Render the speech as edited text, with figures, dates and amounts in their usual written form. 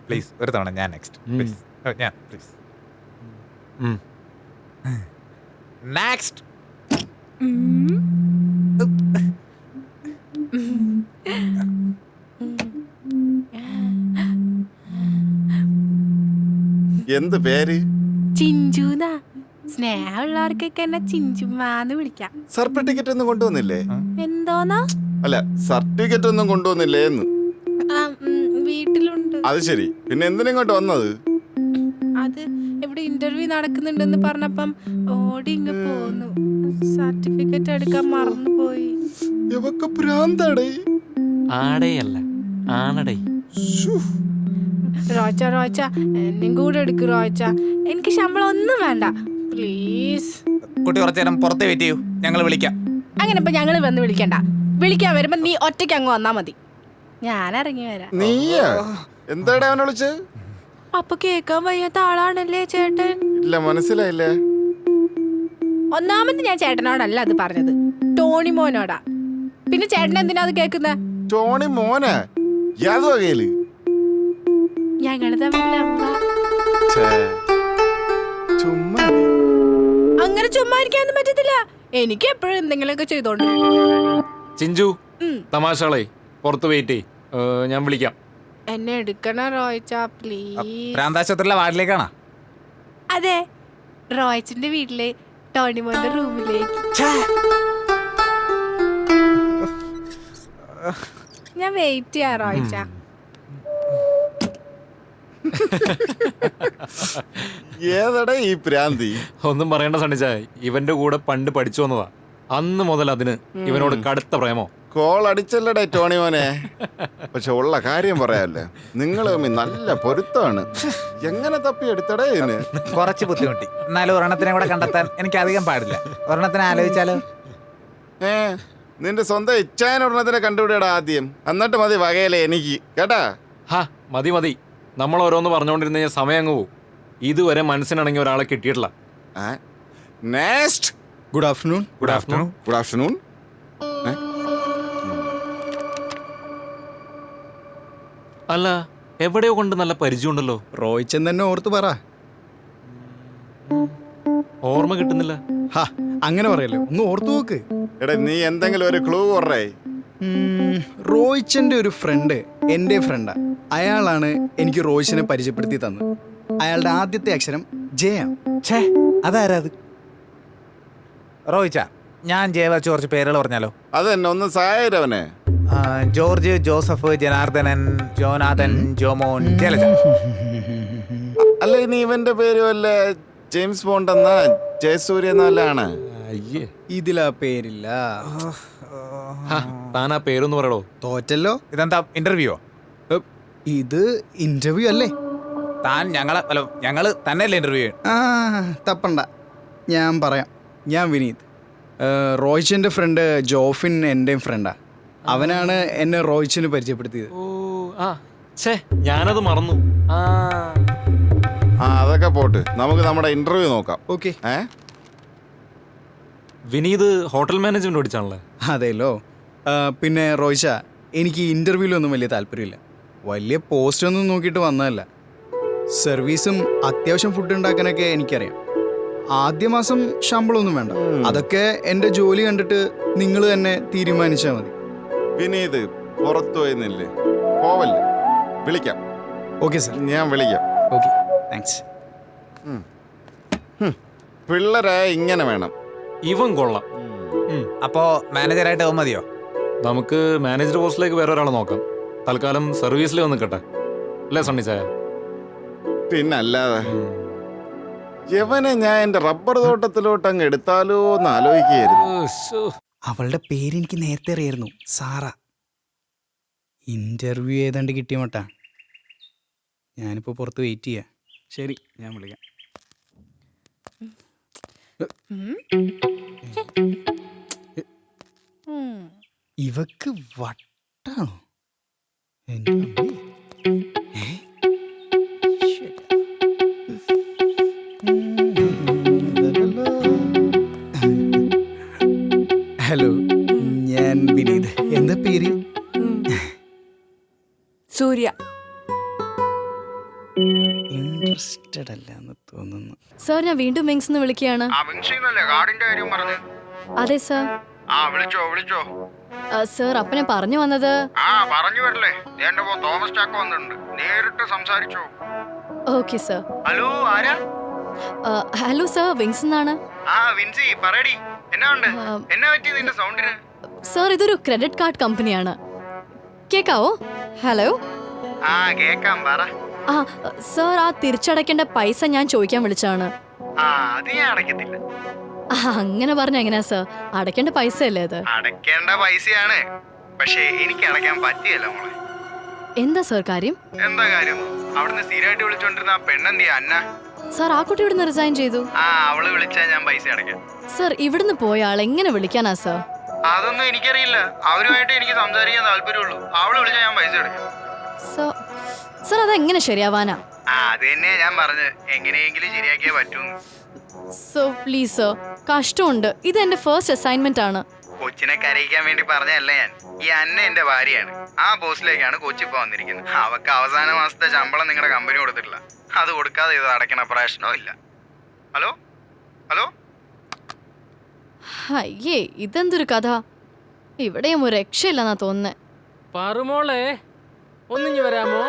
Please ഒരു തവണ ഞാൻ നെക്സ്റ്റ് പ്ലീസ് ഞാൻ പ്ലീസ് നെക്സ്റ്റ്. എന്ത് പേര്? ചിഞ്ചുന്നാ. സ്നേഹമുള്ളവർക്കൊക്കെ എന്നെ ചിഞ്ചുമാന്ന് വിളിക്കാം. സർട്ടിഫിക്കറ്റ് ഒന്നും കൊണ്ടുവന്നില്ലേ? എന്തോന്നാ? അല്ല, സർട്ടിഫിക്കറ്റ് ഒന്നും കൊണ്ടുവന്നില്ലേ എന്ന്. വീട്ടിലുണ്ട്. അത് ശരി, പിന്നെ എന്തിനാ ഇങ്ങോട്ട് വന്നത്? അത് ഇവിടെ ഇന്റർവ്യൂ നടക്കുന്നുണ്ടെന്ന് പറഞ്ഞപ്പം ഓടി ഇങ്ങ് പോന്നു. സർട്ടിഫിക്കറ്റ് എടുക്കാൻ മറന്നുപോയി. ഇവക്ക് ഭ്രാന്താടേ. ആടേയല്ല ആണടേ. റോച്ച റോച്ച എന്നെയും കൂടെ എടുക്ക് റോച്ച. എനിക്ക് ശമ്പളം ഒന്നും വേണ്ട പ്ലീസ്. കുട്ടി കുറച്ചു നേരം പുറത്ത് വെയിറ്റ് ചെയ്യൂ, ഞങ്ങൾ വിളിക്കാം. അങ്ങനെ ഇപ്പൊ ഞങ്ങള് വന്ന് വിളിക്കണ്ട. വിളിക്കാൻ വരുമ്പോ നീ ഒറ്റയ്ക്ക് അങ്ങ് വന്നാ മതി, ഞാൻ ഇറങ്ങി വരാം. നീയാ എന്താടാ അവനെ വിളിച്ച്? അപ്പൊ കേക്കാൻ വയ്യാത്ത ആളാണല്ലേ ചേട്ടൻ? ഇല്ല, മനസ്സിലായില്ലേ. ഒന്നാമത് ഞാൻ ചേട്ടനോടല്ല അത് പറഞ്ഞത്, ടോണി മോനോടാ. പിന്നെ ചേട്ടൻ എന്തിനാ അത് കേക്കുന്നെ? ടോണി മോനെ യാത് വകയില്? ഞങ്ങള് തമ്മിൽ ചുമ്മാ അങ്ങനെ ചുമ്മാ ഇരിക്കാനൊന്നും പറ്റത്തില്ല. എനിക്ക് എപ്പോഴും എന്തെങ്കിലുമൊക്കെ ചെയ്തോണ്ട്. ചിഞ്ചു തമാശകളെ പുറത്ത് വെയിറ്റ് ചെയ്, ഞാൻ വിളിക്കാം. എന്നെ എടുക്കണ റോയിച്ച പ്ലീസ്. പ്രാന്താശുപത്രിയിലെ വാർഡിലേക്കാണോ? അതെ, റോയിച്ചിന്റെ വീട്ടിലെ ടോണിമോന്റെ റൂമിലേക്ക്. ഞാൻ വെയിറ്റ് ചെയ്യാ റോയിച്ച. ഏതടാ ഈ പ്രാന്തി? ഒന്നും പറയേണ്ട സണ്ണിച്ചായ, ഇവന്റെ കൂടെ പണ്ട് പഠിച്ചു വന്നതാ. അന്ന് മുതൽ അതിന് ഇവനോട് കടുത്ത പ്രേമോ. കോൾ അടിച്ചല്ലടേ ടോണി മോനെ. പക്ഷെ ഉള്ള കാര്യം പറയാല്ലേ, നിങ്ങൾ തമ്മിൽ നല്ല പൊരുത്തമാണ്. എങ്ങനെ തപ്പി എടുത്തടേ ഇതിന്? കുറച്ച് ബുദ്ധിമുട്ടി, എന്നാലും ഒരെണ്ണത്തിനെ കൂടെ കണ്ടെത്താൻ എനിക്ക് അധികം പാടില്ല. ഒരെണ്ണത്തിനെ ആലോചിച്ചാലോ? നിന്റെ സ്വന്തം ഇച്ഛായൻ ഒരെണ്ണത്തിനെ കണ്ടുപിടിയടാ ആദ്യം, എന്നിട്ട് മതി വകയിലെ എനിക്ക്, കേട്ടാ? ഹാ മതി മതി, നമ്മൾ ഓരോന്ന് പറഞ്ഞുകൊണ്ടിരുന്ന സമയം അങ്ങ് പോവും. ഇതുവരെ മനസ്സിനാണെങ്കിൽ ഒരാളെ കിട്ടിയിട്ടില്ല. Next. Good afternoon. Good afternoon. Good afternoon. അല്ല, എവിടെയോ കൊണ്ട് നല്ല പരിചയമുണ്ടല്ലോ. റോയിച്ചൻ തന്നെ ഓർത്ത് പറ. ഓർമ്മ കിട്ടുന്നില്ല. ഹാ അങ്ങനെ പറയല്ലോ, ഒന്ന് ഓർത്തു നോക്ക്. എടാ നീ എന്തെങ്കിലും ഒരു ക്ലൂ പറയേ. റോയിച്ചന്റെ ഒരു ഫ്രണ്ട് എൻ്റെ ഫ്രണ്ടാ. അയാളാണ് എനിക്ക് റോയിച്ചിനെ പരിചയപ്പെടുത്തി തന്നത്. അയാളുടെ ആദ്യത്തെ അക്ഷരം ജയ. അതാരാത്? റോയിച്ച, ഞാൻ ജയ വെച്ച് കുറച്ച് പേരുകൾ പറഞ്ഞാലോ? അത് തന്നെ, ഒന്ന് സഹായരവനെ. George, Joseph, Janardhanan, Jonathan, Jomon, Jalaja. അല്ല, ഇനി ഇവന്റെ പേര് വല്ല ജെയിംസ് ബോണ്ട് എന്നാ ജയസൂര്യ എന്നല്ലാണ്? അയ്യേ, ഇതിലാ പേരില്ല. താനാ പേരൊന്ന് പറയടോ. തോറ്റല്ലോ. ഇതെന്താ ഇന്റർവ്യൂവോ? ഇത് ഇന്റർവ്യൂ അല്ലേ? താൻ ഞങ്ങള് തന്നെയല്ലേ ഇന്റർവ്യൂ? തപ്പണ്ട, ഞാൻ പറയാം. ഞാൻ വിനീത്. റോയിച്ചന്റെ ഫ്രണ്ട് ജോഫിൻ എന്റെയും ഫ്രണ്ടാ. അവനാണ് എന്നെ റോയിച്ചിന് പരിചയപ്പെടുത്തിയത്. ഓ ആ ഛേ, ഞാനത് മറന്നു. അതൊക്കെ പോട്ട്, നമുക്ക് നമ്മുടെ ഇന്റർവ്യൂ നോക്കാം. ഓക്കെ. വിനീത് ഹോട്ടൽ മാനേജ്മെന്റ് പഠിച്ചാണല്ലേ? അതെല്ലോ. പിന്നെ റോയിച്ച, എനിക്ക് ഇന്റർവ്യൂലൊന്നും വലിയ താല്പര്യമില്ല. വലിയ പോസ്റ്റൊന്നും നോക്കിയിട്ട് വന്നതല്ല. സർവീസും അത്യാവശ്യം ഫുഡ് ഉണ്ടാക്കാനൊക്കെ എനിക്കറിയാം. ആദ്യ മാസം ശമ്പളമൊന്നും വേണ്ട. അതൊക്കെ എൻ്റെ ജോലി കണ്ടിട്ട് നിങ്ങൾ തന്നെ തീരുമാനിച്ചാൽ മതി. വിനീത് പുറത്തു പോയെന്നില്ലേ? പോവല്ലേ? വിളിക്കാം. ഓക്കെ സാർ, ഞാൻ വിളിക്കാം. Okay, thanks. പിള്ളേരായ ഇങ്ങനെ വേണം. ഇവൻ കൊള്ളാം. അപ്പോ മാനേജറായിട്ട് മതിയോ? നമുക്ക് മാനേജർ പോസ്റ്റിലേക്ക് വേറെ ഒരാളെ നോക്കാം. തൽക്കാലം സർവീസിൽ വന്ന് നിൽക്കട്ടെ, അല്ലേ സണ്ണിച്ചായ? പിന്നല്ലാതെ യവനെ ഞാൻ എന്റെ റബ്ബർ തോട്ടത്തിലോട്ട് അങ്ങ് എടുത്താലോ എന്ന് ആലോചിക്കുകയായിരുന്നു. അവളുടെ പേര് എനിക്ക് നേരത്തെ അറിയായിരുന്നു, സാറ. ഇന്റർവ്യൂ ഏതാണ്ട് കിട്ടിയ മട്ടാ. ഞാനിപ്പോൾ പുറത്ത് വെയിറ്റ് ചെയ്യാം. ശരി, ഞാൻ വിളിക്കാം. ഇവക്ക് വട്ടാണോ? എൻ്റെ അമ്മേ. ഹലോ, ഞാൻ വിനീത്. എന്താ പേര്? സൂര്യ. ഇൻട്രസ്റ്റഡ് അല്ല എന്ന് തോന്നുന്നു. സാർ ഞാൻ വീണ്ടും വിങ്സ് വിളിക്കുകയാണ്. കാർഡിന്റെ കാര്യം പറഞ്ഞു. അതെ സാർ. വിളിച്ചോ. സാർ അപ്പൊ ഞാൻ പറഞ്ഞു വന്നത്. പറഞ്ഞു വരല്ലേ, എന്റെ തോമസ് ചാക്കോ വന്നിട്ടുണ്ട്, നേരിട്ട് സംസാരിച്ചോ. Okay sir. ഹലോ, ആരാ? ഹലോ സാർ, വിങ്സ് എന്നാണ്. വിൻസി, പറയടി, എന്നാ ഉണ്ട്? എന്നാ പറ്റി നിന്റെ സൗണ്ടിന്? സാർ ഇതൊരു ക്രെഡിറ്റ് കാർഡ് കമ്പനിയാണ്. കേക്കാവോ? ഹലോ. കേക്കാം, പറ. സാർ ആ തിരിച്ചടയ്ക്കേണ്ട പൈസ ഞാൻ ചോദിക്കാൻ വിളിച്ചാണ്. അത് ഞാൻ അടയ്ക്കത്തില്ല. അങ്ങനെ പറഞ്ഞ എങ്ങനെയാ സാർ? അടയ്ക്കേണ്ട പൈസ അല്ലേ അത്? അടയ്ക്കേണ്ട പൈസയാണ്, പക്ഷേ എനിക്ക് അടയ്ക്കാൻ പറ്റിയല്ല മോളെ. എന്താ സാർ കാര്യം? എന്താ കാര്യം? അവിടുന്ന് സ്ഥിരമായിട്ട് വിളിച്ചോണ്ടിരുന്ന ആ പെണ്ണെന്തിയാ, അന്ന? സാർ ആ കുട്ടി ഇവിടുന്ന് റിസൈൻ ചെയ്തു. അവള് വിളിച്ചാ ഞാൻ പൈസ അടയ്ക്കാം. സാർ ഇവിടുന്ന് പോയ ആൾ എങ്ങനെ വിളിക്കാനാ സാർ? അതൊന്നും എനിക്കറിയില്ല, അവരുമായിട്ട് എനിക്ക് സംസാരിക്കാൻ താല്പര്യമുള്ളൂ. അവള് വിളിച്ചാൽ ഞാൻ പൈസ അടയ്ക്കാം. സാർ അതെങ്ങനെ ശരിയാവാനാ? അത് തന്നെയാ ഞാൻ പറഞ്ഞത്, എങ്ങനെയെങ്കിലും ശരിയാക്കിയേ പറ്റൂന്ന്. സോ പ്ലീസ് സാർ, കഷ്ടമുണ്ട്. ഇത് എന്റെ ഫസ്റ്റ് അസൈൻമെന്റ് ആണ്. കൊച്ചിനെ കരയിക്കാൻ വേണ്ടി പറഞ്ഞല്ല ഞാൻ. ഈ അന്ന എന്റെ ഭാര്യയാണ്. ആ പോസ്റ്റിലേക്കാണ് കൊച്ചി ഇപ്പൊ വന്നിരിക്കുന്നത്. അവക്ക് അവസാന മാസത്തെ ശമ്പളം നിങ്ങളുടെ കമ്പനി കൊടുത്തിട്ടില്ല. അത് കൊടുക്കാതെ ഇത് അടയ്ക്കണ പ്രശ്നവും ഇല്ല. Hello hello. അയ്യേ, ഇതെന്തൊരു കഥ. ഇവിടെയും ഒരു രക്ഷയില്ലെന്നാ തോന്നുന്നേ. പാറുമോളെ, ഒന്നിഞ്ഞു വരാമോ?